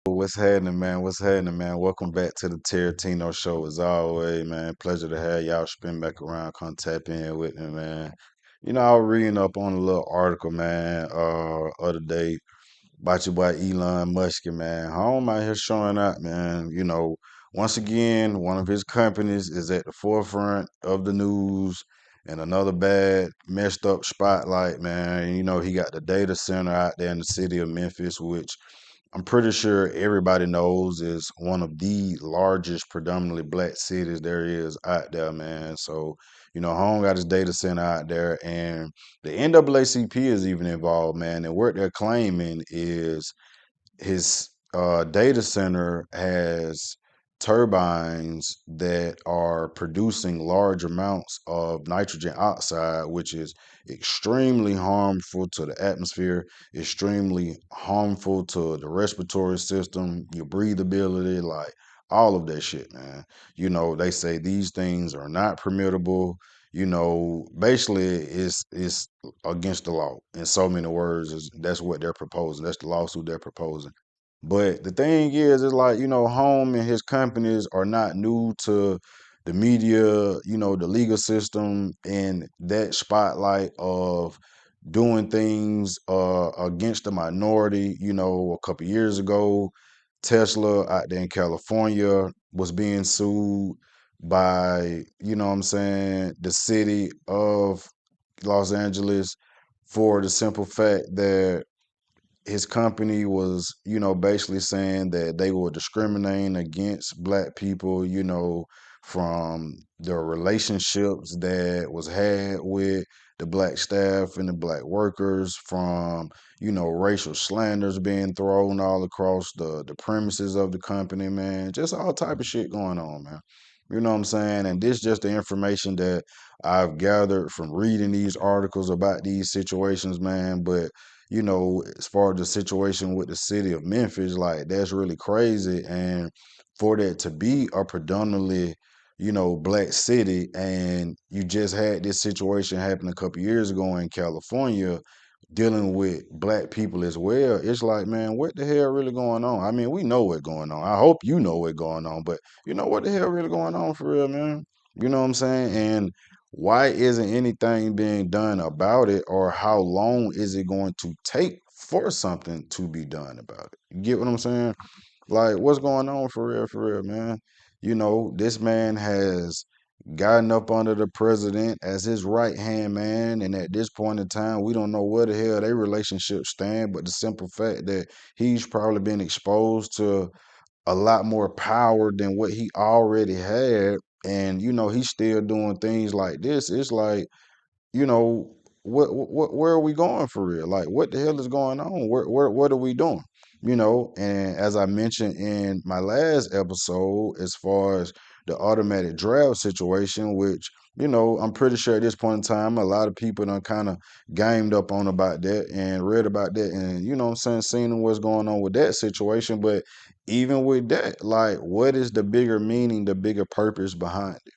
What's happening, man? What's happening, man? Welcome back to the Tarantino Show as always, man. Pleasure to have y'all spin back around, come tap in with me, man. I was reading up on a little article, man, other day about your boy Elon Musk, man. Home out here showing out, man. Once again, one of his companies is at the forefront of the news and another bad, messed up spotlight, man. He got the data center out there in the city of Memphis, which I'm pretty sure everybody knows is one of the largest predominantly black cities there is out there, man. So, Home got his data center out there, and the NAACP is even involved, man. And what they're claiming is his data center has turbines that are producing large amounts of nitrogen oxide, which is extremely harmful to the atmosphere, extremely harmful to the respiratory system, your breathability, like all of that shit, man. They say these things are not permittable. Basically, it's against the law in so many words. That's what they're proposing. That's the lawsuit they're proposing. But the thing is like, Home and his companies are not new to the media, the legal system, and that spotlight of doing things against the minority. A couple years ago, Tesla out there in California was being sued by, what I'm saying, the city of Los Angeles for the simple fact that his company was, basically saying that they were discriminating against black people, from the relationships that was had with the black staff and the black workers, from, racial slanders being thrown all across the premises of the company, man. Just all type of shit going on, man. You know what I'm saying? And this just the information that I've gathered from reading these articles about these situations, man. But as far as the situation with the city of Memphis, like that's really crazy. And for that to be a predominantly, black city, and you just had this situation happen a couple years ago in California dealing with black people as well, it's like, man, what the hell really going on? I mean, we know what's going on. I hope you know what's going on, but what the hell really going on for real, man? You know what I'm saying? And why isn't anything being done about it, or how long is it going to take for something to be done about it? You get what I'm saying? Like, what's going on for real, man? This man has gotten up under the president as his right hand man, and at this point in time, we don't know where the hell their relationship stand. But the simple fact that he's probably been exposed to a lot more power than what he already had, and he's still doing things like this. It's like, you know, where are we going for real? Like, what the hell is going on? What are we doing? And as I mentioned in my last episode, as far as the automatic draft situation, which, I'm pretty sure at this point in time, a lot of people done kind of gamed up on about that and read about that, and what I'm saying, seeing what's going on with that situation. But even with that, like, what is the bigger meaning, the bigger purpose behind it?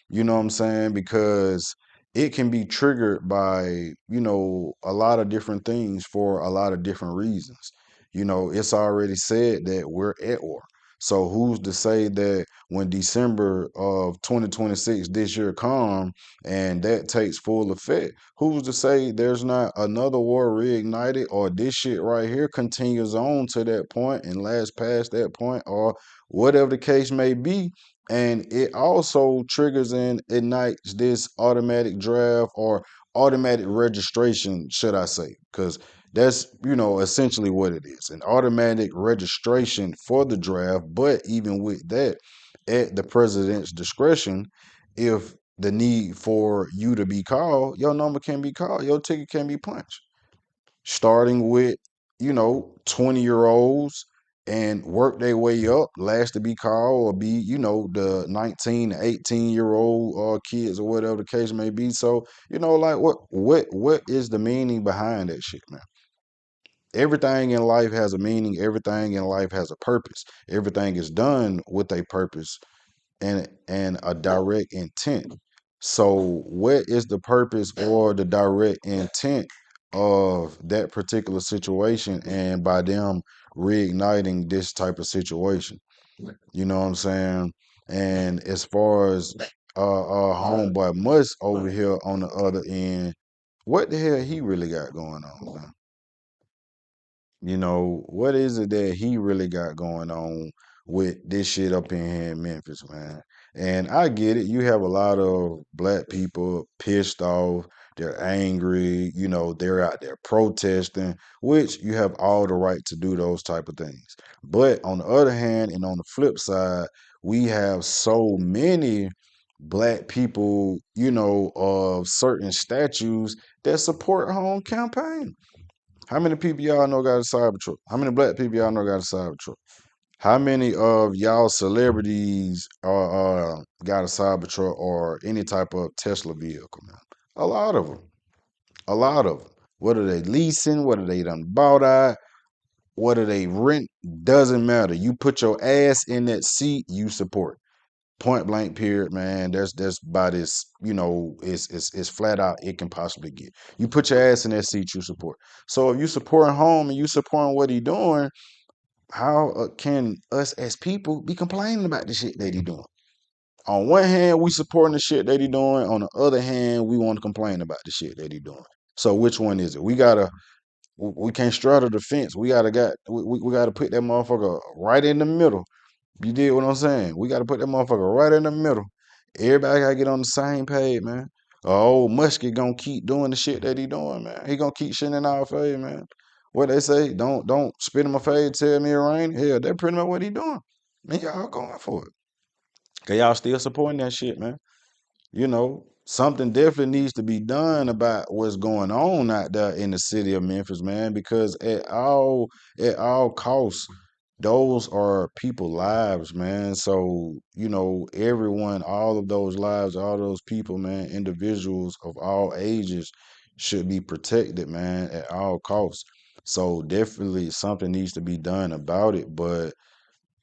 You know what I'm saying? Because it can be triggered by, a lot of different things for a lot of different reasons. It's already said that we're at war. So who's to say that when December of 2026 this year come and that takes full effect, who's to say there's not another war reignited, or this shit right here continues on to that point and lasts past that point, or whatever the case may be, and it also triggers and ignites this automatic draft or automatic registration, should I say, because that's essentially what it is, an automatic registration for the draft. But even with that, at the president's discretion, if the need for you to be called, your number can be called, your ticket can be punched, starting with 20-year-olds and work their way up, last to be called, or be the 19 18-year-old kids, or whatever the case may be. So like, what is the meaning behind that shit, man? Everything in life has a meaning, everything in life has a purpose, everything is done with a purpose and a direct intent. So what is the purpose or the direct intent of that particular situation and by them reigniting this type of situation. You know what I'm saying? And as far as homeboy Musk over here on the other end, what the hell he really got going on, man? You know, what is it that he really got going on with this shit up in here in Memphis, man? And I get it. You have a lot of black people pissed off. They're angry. You know, they're out there protesting, which you have all the right to do those type of things. But on the other hand, and on the flip side, we have so many black people, you know, of certain statues that support her own campaign. How many people y'all know got a Cybertruck? How many black people y'all know got a Cybertruck? How many of y'all celebrities got a Cybertruck or any type of Tesla vehicle, man? A lot of them. A lot of them. Whether they leasing, whether they done bought out, whether they rent, doesn't matter. You put your ass in that seat, you support. Point blank period, man. That's about as, you know, it's flat out it can possibly get. You put your ass in that seat, you support. So if you supporting home and you supporting what he doing, how can us as people be complaining about the shit that he doing? On one hand, we supporting the shit that he doing. On the other hand, we want to complain about the shit that he doing. So which one is it? We can't straddle the fence. We gotta put that motherfucker right in the middle. You did what I'm saying? We got to put that motherfucker right in the middle. Everybody got to get on the same page, man. Old Musky gonna keep doing the shit that he doing, man. He gonna keep shitting in our face, man. What they say? Don't spit in my face. Tell me it rain. Hell, that's pretty much what he doing. Man, y'all going for it. Cause y'all still supporting that shit, man. You know, something definitely needs to be done about what's going on out there in the city of Memphis, man, because at all costs, those are people lives, man. So, you know, everyone, all of those lives, all those people, man, individuals of all ages should be protected, man, at all costs. So definitely something needs to be done about it. But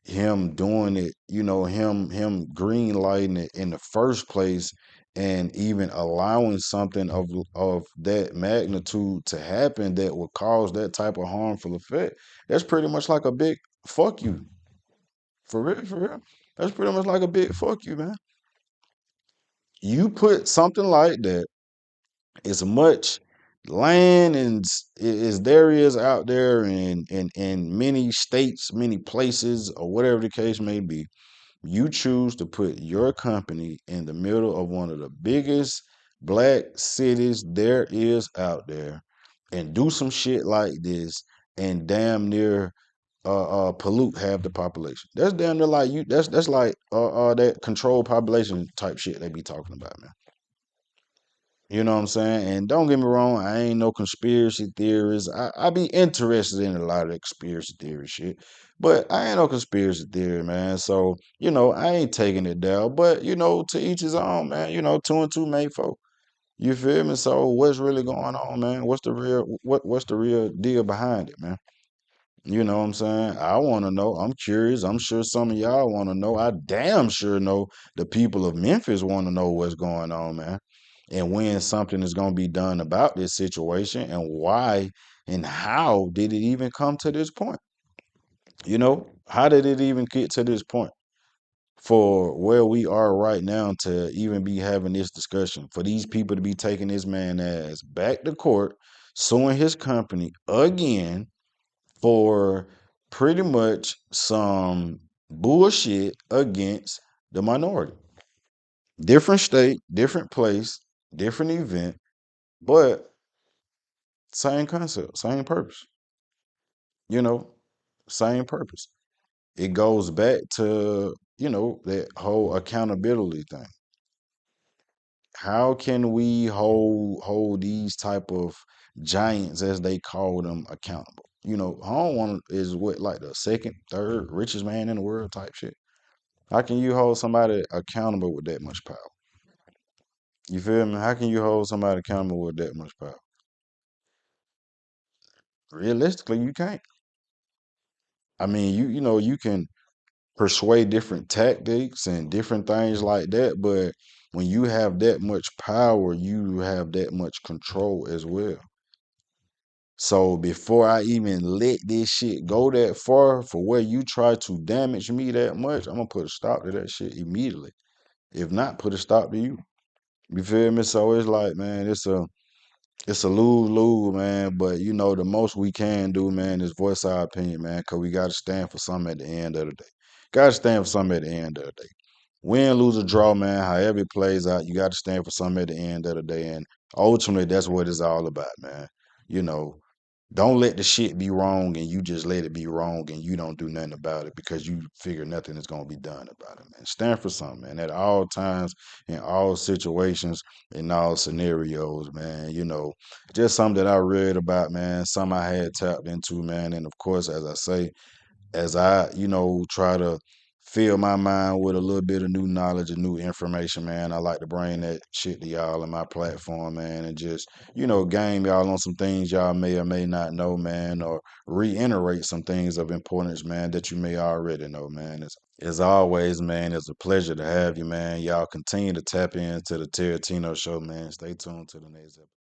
him doing it, you know, him green lighting it in the first place and even allowing something of that magnitude to happen that would cause that type of harmful effect, that's pretty much like a big fuck you. For real, for real. That's pretty much like a big fuck you, man. You put something like that, as much land and as there is out there in many states, many places, or whatever the case may be, you choose to put your company in the middle of one of the biggest black cities there is out there and do some shit like this and damn near pollute half the population. That's damn near like you that's like that controlled population type shit they be talking about, man. You know what I'm saying? And don't get me wrong, I ain't no conspiracy theorist. I be interested in a lot of conspiracy theory shit, but I ain't no conspiracy theory, man. So, you know, I ain't taking it down. But, you know, to each his own, man. You know, two and two make four. You feel me? So what's really going on, man? What's the real deal behind it, man? You know what I'm saying? I want to know. I'm curious. I'm sure some of y'all want to know. I damn sure know the people of Memphis want to know what's going on, man. And when something is going to be done about this situation and why and how did it even come to this point? You know, how did it even get to this point for where we are right now to even be having this discussion? For these people to be taking this man ass back to court, suing his company again for pretty much some bullshit against the minority. Different state, different place, different event, but same concept, same purpose. You know, same purpose. It goes back to, you know, that whole accountability thing. How can we hold these type of giants as they call them accountable? You know, Home one is what like the second, third richest man in the world type shit. How can you hold somebody accountable with that much power? You feel me? How can you hold somebody accountable with that much power? Realistically, you can't. I mean, you know, you can persuade different tactics and different things like that, but when you have that much power, you have that much control as well. So before I even let this shit go that far for where you try to damage me that much, I'm gonna put a stop to that shit immediately. If not, put a stop to you. You feel me? So it's like, man, it's a lose lose, man. But you know, the most we can do, man, is voice our opinion, man, because we got to stand for something at the end of the day. Got to stand for something at the end of the day. Win, lose, or draw, man. However it plays out, you got to stand for something at the end of the day, and ultimately, that's what it's all about, man. You know, don't let the shit be wrong and you just let it be wrong and you don't do nothing about it because you figure nothing is going to be done about it, man. Stand for something, man, at all times, in all situations, in all scenarios, man. You know, just something that I read about, man, something I had tapped into, man. And of course, as I say, as I, try to fill my mind with a little bit of new knowledge and new information, man. I like to bring that shit to y'all on my platform, man, and just, game y'all on some things y'all may or may not know, man, or reiterate some things of importance, man, that you may already know, man. As always, man, it's a pleasure to have you, man. Y'all continue to tap into the Tarantino show, man. Stay tuned to the next episode.